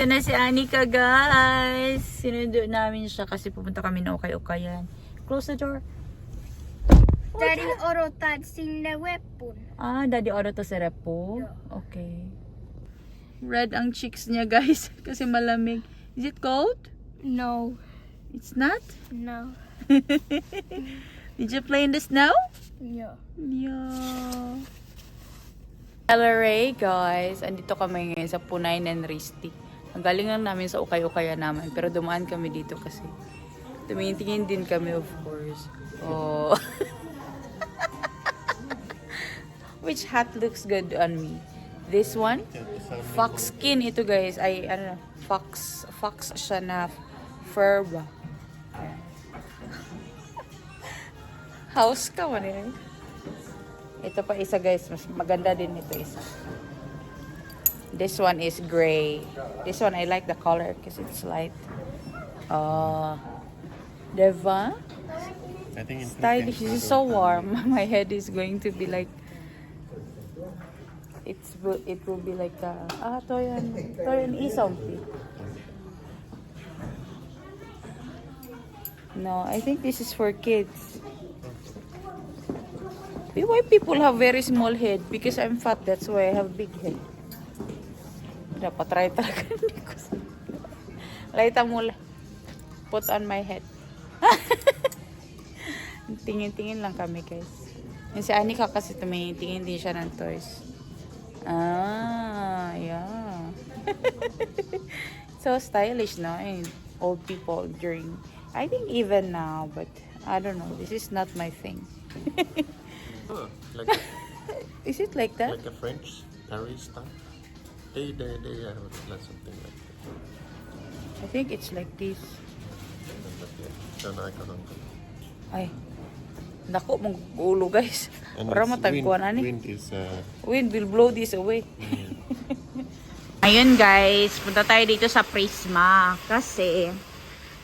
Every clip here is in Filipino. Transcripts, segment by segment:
Ito na si Anika, guys. Sinundo namin siya kasi pupunta kami na ukay-ukayan. Close the door. Daddy odotan sinne weppun. Ah, Daddy Oro to si Repo? Okay. Red ang cheeks niya, guys. Kasi malamig. Is it cold? No. It's not? No. Did you play in the snow? Yeah. Yeah. LRA, guys. Andito kami ngayon sa Punay and Risti. Ang galing lang namin sa ukay-ukaya naman. Pero dumaan kami dito kasi tumingin din kami, of course. Oh. Which hat looks good on me? This one? Fox skin ito, guys. Ay, ano, fox siya na fur ba? House ka man eh. Ito pa isa, guys. Mas maganda din ito isa. This one is gray. This one I like the color because it's light. Diba? I think it's Stylish. This is so warm. My head is going to be like. It will be like toyan isompi. No, I think this is for kids. Why people have very small head? Because I'm fat, that's why I have big head. Dapat try talaga. Laita mula. Put on my head. Tingin-tingin lang kami, guys. Yung si Anika kasi tumingin-tingin din siya ng toys. Ah, yeah. So stylish, no? And old people during, I think even now, but I don't know. This is not my thing. like Is it like that? like a French Paris style. They have something like that. I think it's like this. Ay, dako mong ulo, guys. And Para it's matagpuan ani. wind is Wind will blow this away. Ayun, guys, punta tayo dito sa Prisma kasi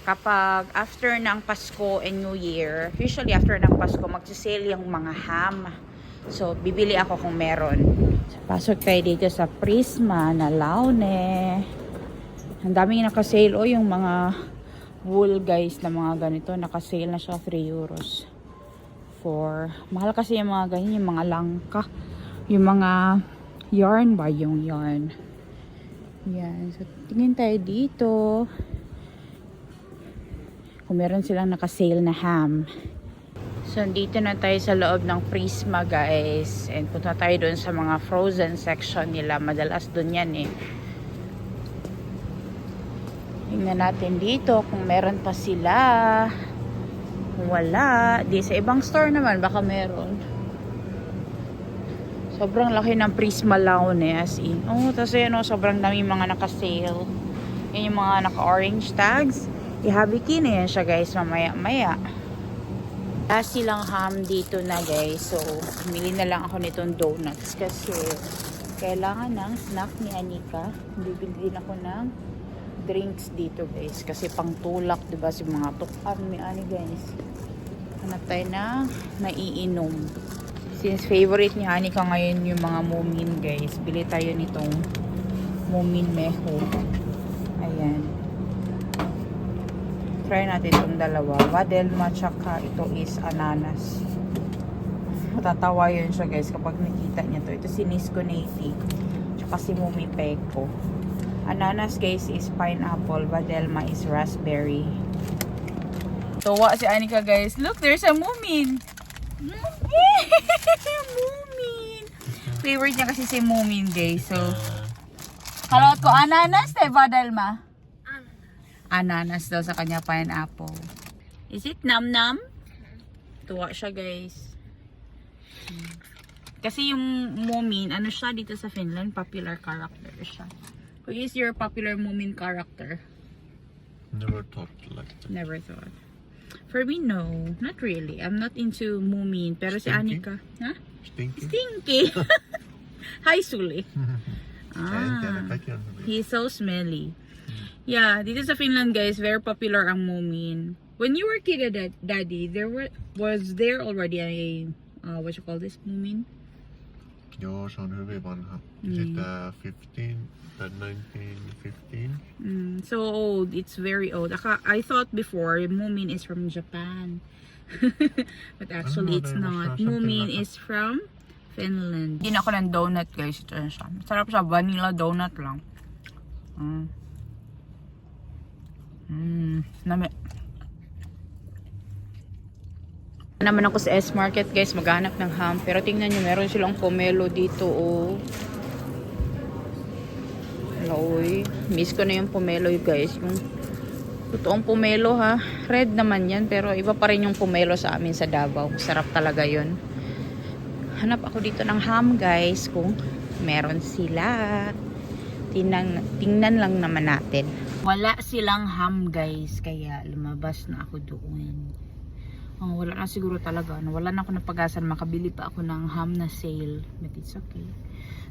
kapag after ng Pasko and New Year, usually after ng Pasko, magsisale yung mga ham. So, bibili ako kung meron. So, pasok tayo dito sa Prisma na Laune. Ang daming nakasale. O, yung mga wool, guys, na mga ganito. Nakasale na siya 3 euros. Mahal kasi yung mga ganyan, yung mga langka. Yung mga yarn ba? Yung yarn. Yan. So, tingin tayo dito. Kung meron silang nakasale na ham. So, dito na tayo sa loob ng Prisma, guys. And punta tayo doon sa mga frozen section nila. Madalas doon yan eh. Tingnan natin dito kung meron pa sila. Kung wala. Di sa ibang store naman, baka meron. Sobrang laki ng Prisma Laune as in. Oh, tapos yun, sobrang dami mga nakasale. Yan yung mga naka-orange tags. Ihabiki na yan siya, guys, mamaya-maya. Wala silang ham dito na, guys. So, pumili na lang ako nitong donuts kasi kailangan ng snack ni Anika. Bibili din ako ng drinks dito, guys. Kasi pang tulak, diba? Si mga tukan ni Ani, guys. Hanap tayo na maiinom. Since favorite ni Anika ngayon yung mga Moomin, guys. Bili tayo nitong Moomin Meho. Ayan. Try natin itong dalawa. Vadelma tsaka ito is ananas. Matatawa yun siya, guys, kapag nakita niya to. Ito si Nisco Nati. Tsaka si Mumi Peko. Ananas, guys, is pineapple. Vadelma is raspberry. Tuwa si Anika, guys. Look, there's a Moomin. Moomin. Favorite niya kasi si Moomin, guys. So, kalawat ko ananas, Vadelma. Ananas daw sa kanya, pineapple. Is it nam-nam? Tuwa siya, guys. Kasi yung Moomin, ano siya dito sa Finland, popular character siya. Who is your popular Moomin character? Never thought like that. Never thought. For me, no. Not really. I'm not into Moomin. Pero si Stinky? Anika, ha? Stinky. Stinky. Hi, Suli. He's so smelly. Yeah, dito sa Finland, guys, very popular ang Moomin. When you were a kid, Daddy, was there already a what you call this, Moomin? Joo, se on hyvin vanha. Sitä 15, that 1915. So old. It's very old. I thought before Moomin is from Japan. But actually it's not. Moomin is from Finland. Hindi ako ng donut guys. Ito na siya. Sarap siya. Vanilla donut lang. Nami. Naman ako sa S-Market guys, maghanap ng ham. Pero tingnan nyo, meron silang pomelo dito, oh. Uy, miss ko na yung pomelo guys. Yung totoong pomelo ha. Red naman yan, pero iba pa rin yung pomelo sa amin sa Davao. Sarap talaga yun. Hanap ako dito ng ham guys, kung meron sila. Tingnan lang naman natin. Wala silang ham guys, kaya lumabas na ako doon. Oh, wala na siguro talaga. Wala na ako ng pag-asa na makabili pa ako ng ham na sale. But it's okay.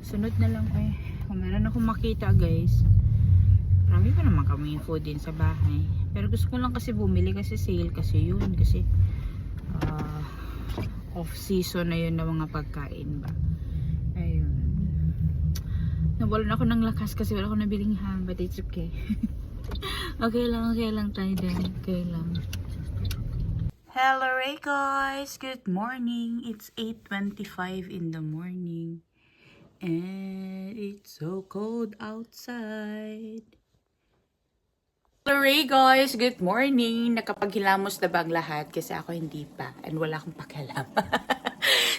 Sunod na lang eh. Kung meron akong makita guys. Marami pa naman kami food din sa bahay. Pero gusto ko lang kasi bumili kasi sale kasi yun. Kasi off season na yun ng mga pagkain ba. Ayun. Nawalan ako ng lakas kasi wala ako nabiling ham. But it's okay. Okay lang tayo din. Okay lang. Hello Ray guys! Good morning! It's 8:25 in the morning. And it's so cold outside. Hello Ray guys! Good morning! Nakapaghilamos na ba ang lahat? Kasi ako hindi pa. And wala akong pakialam.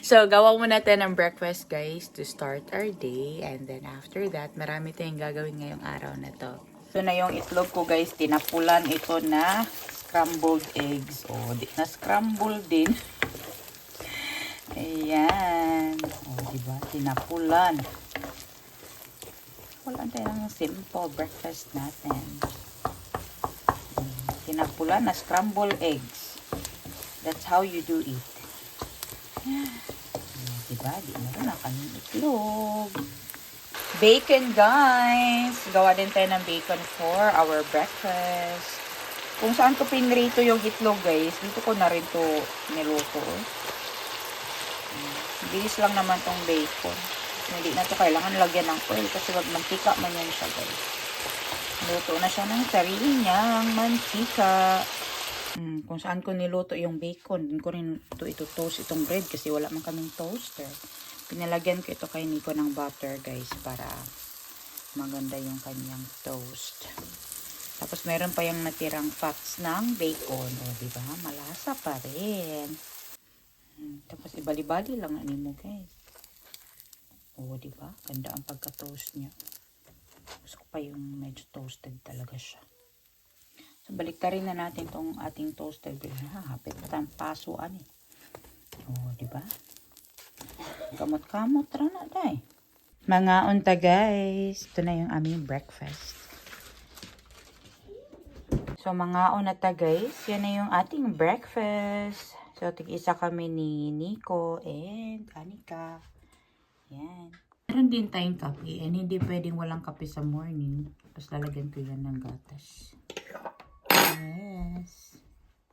So, gawa muna natin ng breakfast guys to start our day. And then after that, marami tayong gagawin ngayong araw na to. Ito na yung itlog ko guys. Tinapulan ito na scrambled eggs. O, na scrambled din. Ayan. O, diba? Tinapulan. Wala tayo ng simple breakfast natin. Tinapulan na scrambled eggs. That's how you do it. Diba? Di na rin na kaming itlog. Bacon guys. Gawa din tayo ng bacon for our breakfast. Kung saan ko pinrito yung itlog guys, dito ko na rin to niluto. Bilis lang naman tong bacon. Hindi na to kailangan lagyan ng oil kasi wag mantika man yan siya guys. Luto na siya ng sarili niyang mantika. Kung saan ko niluto yung bacon, din ko rin ito toast itong bread kasi wala man kaming toaster. Pinalagyan ko ito kay Nico ng butter guys para maganda yung kanyang toast. Tapos meron pa yung natirang fats ng bacon. O, diba? Malasa pa rin. Tapos ibali-bali lang na mo guys. O, diba? Ganda ang pagka-toast niya. Gusto ko pa yung medyo toasted talaga siya. So, baliktarin na natin tong ating toaster. Hapit pa tayong pasuan eh. O, diba? Kamot-kamot na day. Mga unta guys. Ito na yung aming breakfast. So, mga unata guys, yan na yung ating breakfast. So, tig-isa kami ni Nico and Anika. Yan. Meron din tayong kape. And hindi pwedeng walang kape sa morning. Tapos lalagyan ko yan ng gatas. Yes.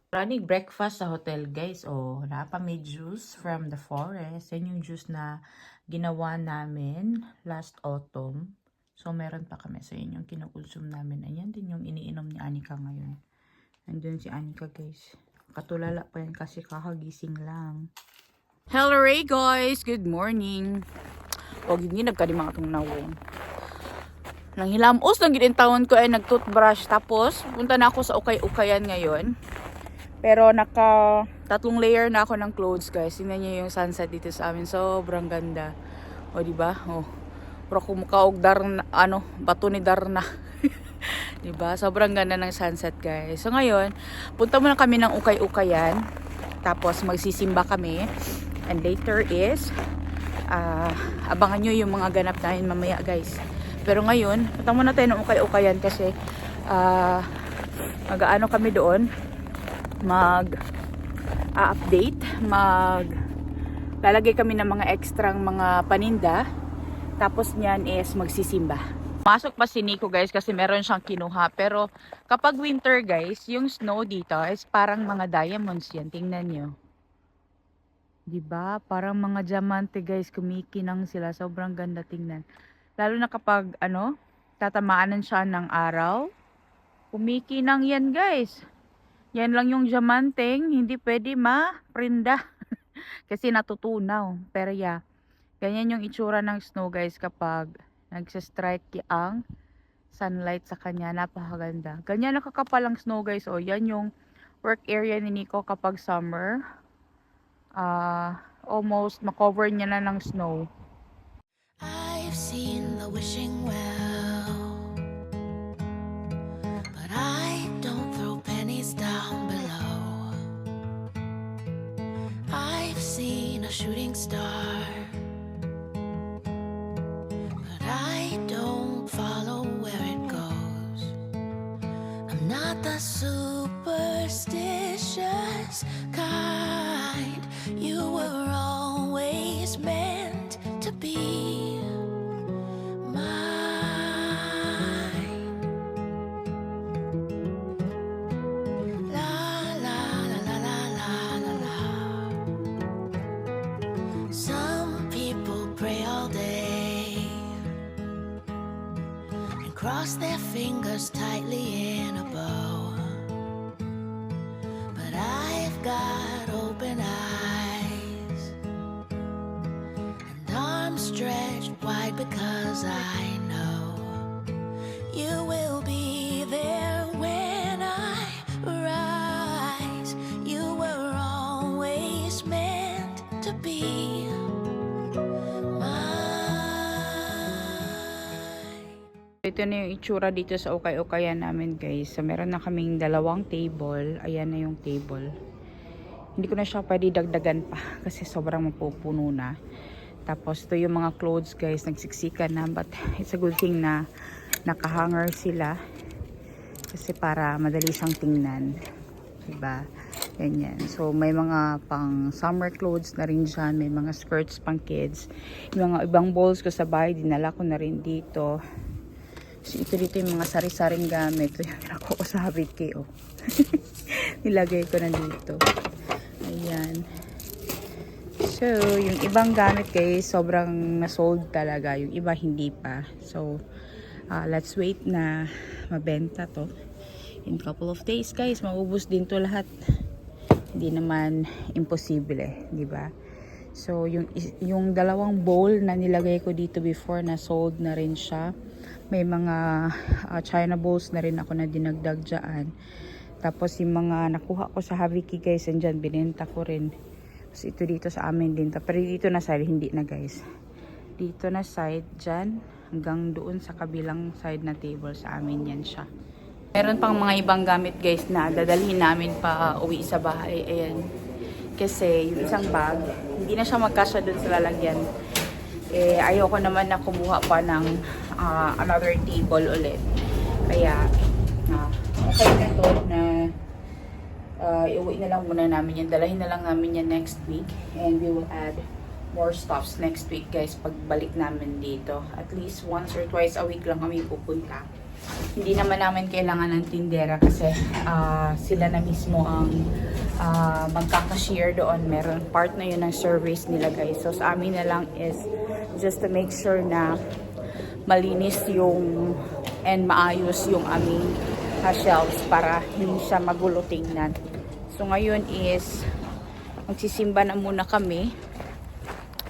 Running breakfast sa hotel guys. Oh, napa may juice from the forest. Yan yung juice na ginawa namin last autumn. So, meron pa kami. So, yun yung kinukonsume namin. Ayan din yung iniinom ni Anika ngayon. Nandun si Anika, guys. Katulala pa yan kasi kakagising lang. Hello, Ray, guys! Good morning! O, hindi nagkadimang itong nawon. Nang hilamos lang ginin taon ko ay nag-toothbrush. Tapos, punta na ako sa ukay-ukayan ngayon. Pero, naka 3 layer na ako ng clothes, guys. Tingnan niyo yung sunset dito sa amin. Sobrang ganda. O, diba? O. Pero kumukaog bato ni Darna. Diba? Sobrang ganda ng sunset guys. So ngayon, punta muna kami ng ukay-ukayan. Tapos magsisimba kami. And later is, abangan nyo yung mga ganap namin mamaya guys. Pero ngayon, punta muna tayo ng ukay-ukayan kasi mag-ano kami doon. Mag-update. Lalagay kami ng mga extrang mga paninda. Tapos niyan is magsisimba. Masok pa si Nico guys kasi meron siyang kinuha. Pero kapag winter guys, yung snow dito is parang mga diamonds yan. Tingnan nyo. 'Diba? Parang mga diamante guys, kumikinang sila. Sobrang ganda tingnan. Lalo na kapag ano, tatamaanan siya ng araw. Kumikinang yan guys. Yan lang yung diamanteng hindi pwede ma-prinda kasi natutunaw. Pero yeah, ganyan yung itsura ng snow guys kapag nagsa-strike ang sunlight sa kanya. Napakaganda. Ganyan nakakapal ang snow guys. O yan yung work area ni Nico kapag summer. Almost makover niya na ng snow. I've seen the wishing well, but I don't throw pennies down below. I've seen a shooting star, but I don't follow where it goes. I'm not the superstitious kind. You were always meant to be mine. La la la la la la la la. Some people pray all day and cross their fingers tightly in a bow, but I've got open eyes and arms stretched wide because I know you will be there when I rise. You were always meant to be mine. Ito na yung itsura dito sa ukay-ukayan namin guys. So, meron na kaming 2 table. Ayan na yung table. Hindi ko na siya pwede dagdagan pa kasi sobrang mapupuno na. Tapos ito yung mga clothes guys, nagsiksikan na, but it's a good thing na nakahanger sila kasi para madali siyang tingnan, diba? Ganyan. So may mga pang summer clothes na rin dyan, may mga skirts pang kids, yung mga ibang bowls ko sa bahay dinala ko na rin dito. So ito dito yung mga sari-saring gamit. Ito yung nilako ko sa Habit K.O. Nilagay ko na dito. Ayan. So, yung ibang gamit guys, sobrang na-sold talaga. Yung iba hindi pa. So, let's wait na mabenta to. In couple of days guys, maubos din to lahat. Hindi naman imposible, di ba? So, yung 2 bowl na nilagay ko dito before, na sold na rin siya. May mga China bowls na rin ako na dinagdag dyan. Tapos yung mga nakuha ko sa Haviki guys, and dyan, binenta ko rin. So, ito dito sa amin din. Pero dito na side, hindi na guys. Dito na side, dyan, hanggang doon sa kabilang side na table sa amin yan siya. Meron pang mga ibang gamit guys na dadalhin namin pa uwi sa bahay. Ayan. Kasi yung isang bag, hindi na siya magkasya doon sa lalagyan. Eh, ayoko naman na kumuha pa ng another table ulit. Kaya, okay na to na iuwi na lang muna namin yan. Dalahin na lang namin yan next week. And we will add more stuffs next week guys pagbalik namin dito. At least once or twice a week lang kami pupunta. Hindi naman namin kailangan ng tindera kasi sila na mismo ang magkakashare doon. Meron part na yun ng service nila guys. So sa amin na lang is just to make sure na malinis yung and maayos yung aming shelves para hindi siya magulo tingnan. So ngayon is magsisimba na muna kami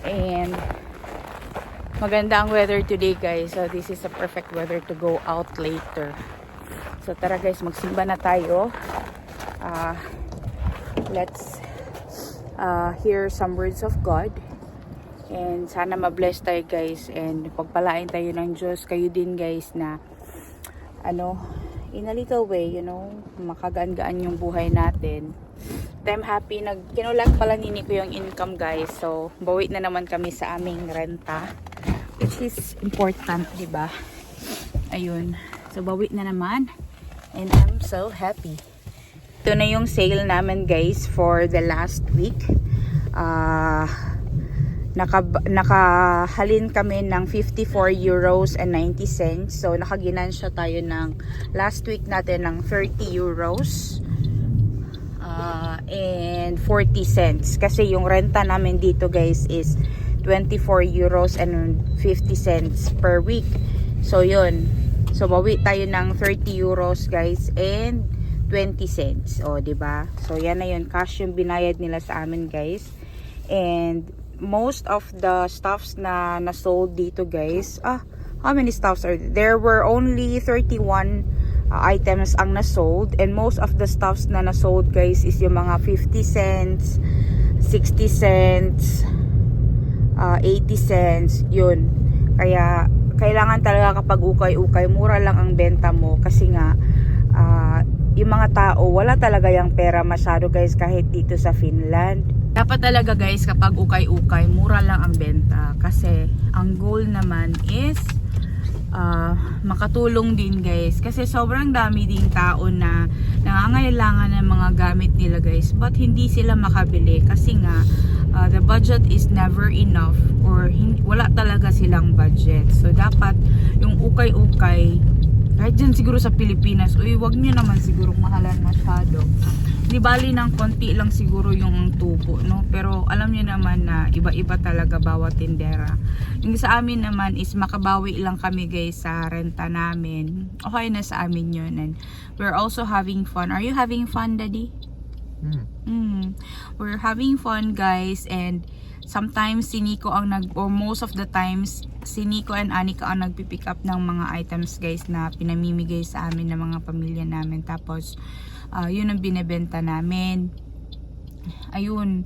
and maganda ang weather today guys. So this is a perfect weather to go out later. So tara guys, magsimba na tayo. Let's hear some words of God. And sana ma-bless tayo guys. And pagpalain tayo ng Diyos. Kayo din guys na in a little way, makagaan-gaan yung buhay natin. I'm happy. Kinulag pala ni Nico yung income guys. So bawi na naman kami sa aming renta. Which is important, diba? Ayun. So bawi na naman. And I'm so happy. Ito na yung sale namin guys for the last week. Nakahalin kami ng 54 euros and 90 cents. So nakaginansya tayo ng last week natin ng 30 euros. and 40 cents. Kasi yung renta namin dito guys is 24 euros and 50 cents per week. So yun. So bawi tayo ng 30 euros guys and 20 cents. O, diba? So yan na yun. Cash yung binayad nila sa amin guys. And most of the stuffs na na-sold dito guys. How many stuffs are there? There were only 31 items ang na-sold. And most of the stuffs na na-sold guys is yung mga 50 cents, 60 cents, 80 cents. Yun. Kaya kailangan talaga kapag ukay-ukay, mura lang ang benta mo. Kasi nga, yung mga tao, wala talaga yung pera masyado guys kahit dito sa Finland. Dapat talaga guys kapag ukay-ukay, mura lang ang benta. Kasi ang goal naman is makatulong din guys. Kasi sobrang dami ding tao na nangangailangan ng mga gamit nila guys. But hindi sila makabili kasi nga the budget is never enough or wala talaga silang budget. So dapat yung ukay-ukay, kahit dyan siguro sa Pilipinas, wag nyo naman siguro mahalan masyado. Di bali ng konti lang siguro yung tubo, no? Pero alam nyo naman na iba-iba talaga bawat tindera. Yung sa amin naman is makabawi lang kami guys sa renta namin. Okay na sa amin yun. And we're also having fun. Are you having fun, Daddy? We're having fun guys, and sometimes si Nico ang or most of the times si Nico and Anika ang nagpipick up ng mga items guys na pinamimigay sa amin ng mga pamilya namin. Tapos yun ang binebenta namin. Ayun.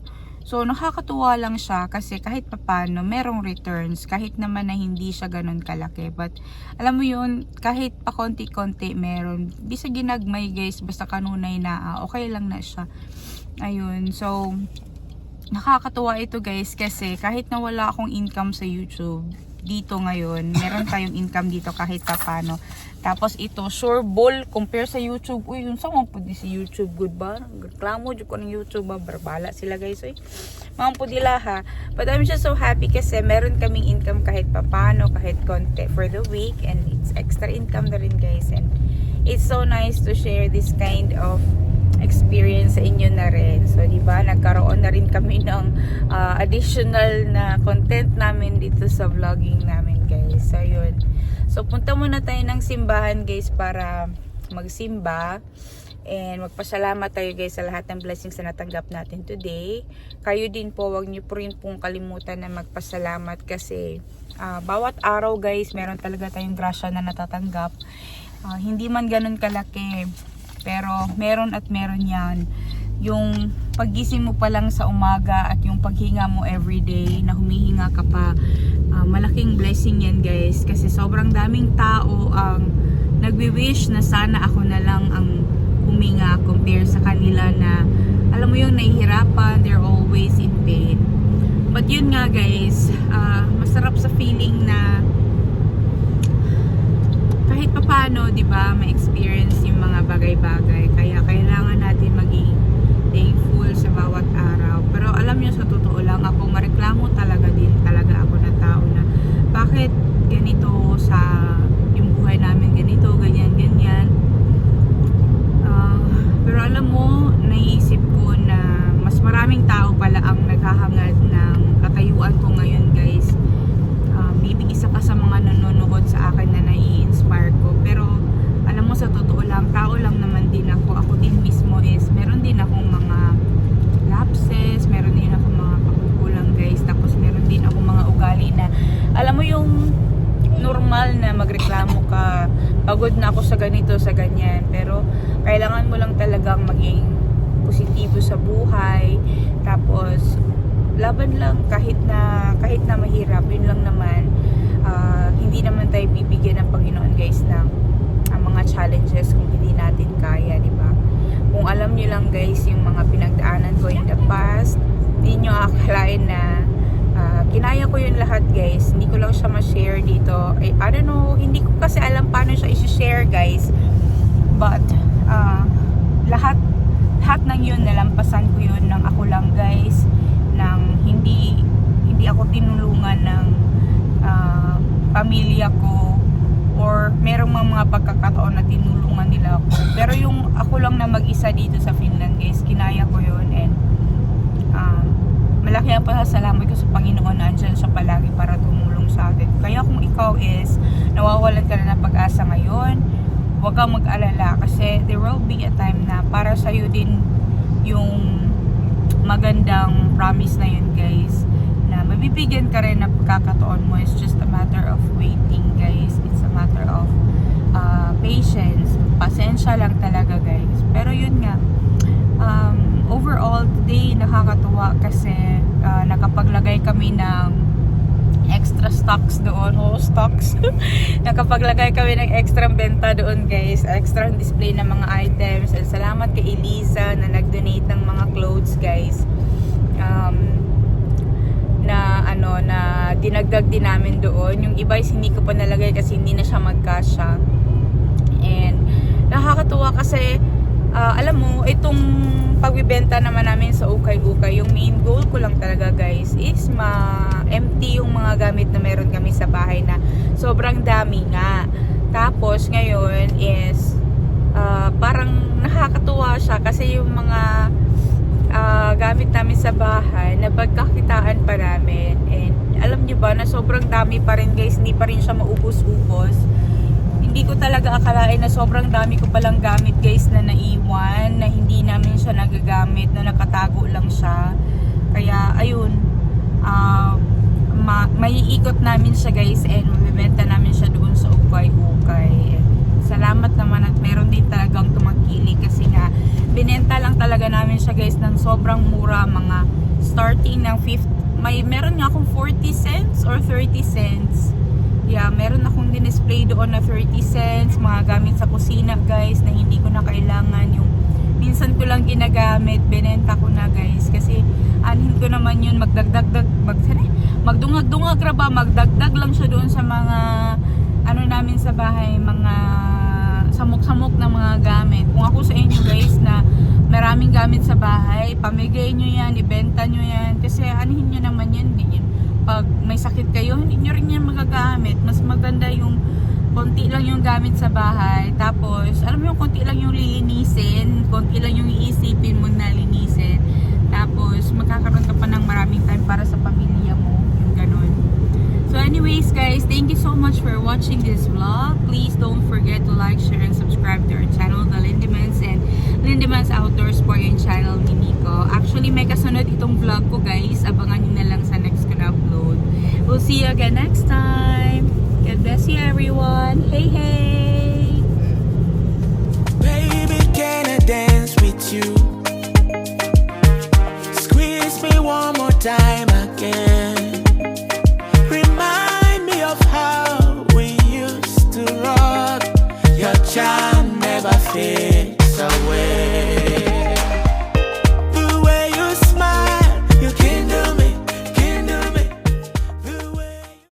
So nakakatuwa lang siya kasi kahit papano merong returns kahit naman na hindi siya ganun kalaki. But alam mo yun, kahit pa konti-konti meron. Bisa ginagmay guys, basta kanunay na okay lang na siya. Ayun. So nakakatuwa ito guys kasi kahit na wala akong income sa YouTube dito ngayon, meron tayong income dito kahit paano. Tapos ito, sure ball compare sa YouTube. Uy, yun sa mga po di si YouTube good ba? Reklamo dyan ko ng YouTube ba? Barbala sila guys. Uy, mga po dila ha. But I'm just so happy kasi meron kaming income kahit paano, kahit konti for the week. And it's extra income na rin guys. And it's so nice to share this kind of experience sa inyo na rin. So, di ba, nagkaroon na rin kami ng additional na content namin dito sa vlogging namin, guys. So, yun. So, punta muna tayo ng simbahan, guys, para magsimba. And magpasalamat tayo, guys, sa lahat ng blessings na natanggap natin today. Kayo din po, wag niyo po rin pong kalimutan na magpasalamat kasi bawat araw, guys, meron talaga tayong grasya na natatanggap. Hindi man ganun kalaki, pero meron at meron yan. Yung paggising mo pa lang sa umaga at yung paghinga mo everyday na humihinga ka pa, malaking blessing yan guys. Kasi sobrang daming tao ang nagwi-wish na sana ako na lang ang huminga compare sa kanila na alam mo yung nahihirapan, they're always in pain. But yun nga guys, masarap sa feeling na kahit paano, di ba, ma-experience yung mga bagay-bagay. Kaya kailangan natin maging thankful sa bawat araw. Pero alam nyo, sa totoo lang, ako mareklamo talaga ako na tao na bakit ganito sa yung buhay namin, ganito, ganyan. Pero alam mo, naiisip ko na mas maraming tao pala ang naghahangad ng katayuan ko ngayon guys. Maybe isa ka sa mga nanonood sa akin na nai-inspire ko. Pero alam mo, sa totoo lang, tao lang naman din ako. Ako din mismo is meron din akong mga lapses, meron din akong mga pagkukulang guys. Tapos meron din akong mga ugali na alam mo yung normal na magreklamo ka, pagod na ako sa ganito, sa ganyan. Pero kailangan mo lang talagang maging positibo sa buhay. Tapos laban lang kahit na mahirap. Yun lang naman. Hindi naman tayo bibigyan ng Panginoon guys ng mga challenges kung hindi natin kaya, di ba? Kung alam niyo lang guys yung mga pinagdaanan ko in the past, hindi nyo akalain na kinaya ko yun lahat guys. Hindi ko lang siya ma-share dito. I don't know, hindi ko kasi alam paano siya i-share guys. But lahat ng yun, nalampasan ko yun ng ako lang guys, ng hindi ako tinulungan ng pamilya ko, or merong mga pagkakataon na tinulungan nila ako. Pero yung ako lang na mag-isa dito sa Finland guys, kinaya ko yun, and malaki ang pasasalamat ko sa Panginoon na andyan siya palagi para tumulong sa atin. Kaya kung ikaw is nawawalan ka na ng pag-asa ngayon, huwag kang mag-alala kasi there will be a time na para sa'yo din yung magandang promise na yun guys, na mabibigyan ka rin ng pagkakataon mo. It's just a matter of waiting guys, it's a matter of patience, pasensya lang talaga guys. Pero yun nga, overall today nakakatuwa kasi nakapaglagay kami ng extra stocks doon, stocks. Nakapaglagay kami ng extra benta doon guys, extra display ng mga items, and salamat kay Eliza na nag-donate ng mga clothes guys, na dinagdag din namin doon. Yung iba is hindi ko pa nalagay kasi hindi na siya magkasya, and nakakatuwa kasi alam mo, itong pagbibenta naman namin sa ukay-ukay, yung main goal ko lang talaga guys is ma-empty yung mga gamit na meron kami sa bahay na sobrang dami nga. Tapos ngayon is parang nakakatuwa siya kasi yung mga gamit namin sa bahay na pagkakitaan pa namin, and alam nyo ba na sobrang dami pa rin guys, hindi pa rin siya maubos-ubos. Hindi ko talaga akalain na sobrang dami ko palang gamit guys na naiwan, na hindi namin siya nagagamit, na nakatago lang siya. Kaya ayun, maiikot namin siya guys, and mabibenta namin siya doon sa ukay-ukay. Salamat naman at meron din talagang tumakilig kasi nga binenta lang talaga namin siya guys ng sobrang mura, mga starting ng 50, meron nga akong 40 cents or 30 cents. Yeah, meron akong din-display doon na 30 cents, mga gamit sa kusina guys na hindi ko na kailangan. Yung minsan ko lang ginagamit, binenta ko na guys kasi anhin ko naman yun magdungag-dungag raba, magdagdag lang siya doon sa mga ano namin sa bahay, mga samok-samok na mga gamit. Kung ako sa inyo guys na maraming gamit sa bahay, pamigay nyo yan, ibenta nyo yan, kasi anhin nyo naman yan din. Pag may sakit kayo, hindi nyo rin yan magagamit. Mas maganda yung konti lang yung gamit sa bahay, tapos alam mo yung konti lang yung lilinisin, konti lang yung iisipin mo na linisin, tapos magkakaroon ka pa ng maraming time para sa pamilya mo, yung ganun. So anyways guys, thank you so much for watching this vlog. Please don't forget to like, share, and subscribe to our channel, The Lindemans and Lindemans Outdoor Sport and channel ni Nico. Actually may kasunod itong vlog ko guys, abangan nyo na lang sa next ko na upload. We'll see you again next time. God bless you everyone. Hey hey! Baby, can I dance with you? Squeeze me one more time again. Remind me of how we used to rock. Your charm never fades.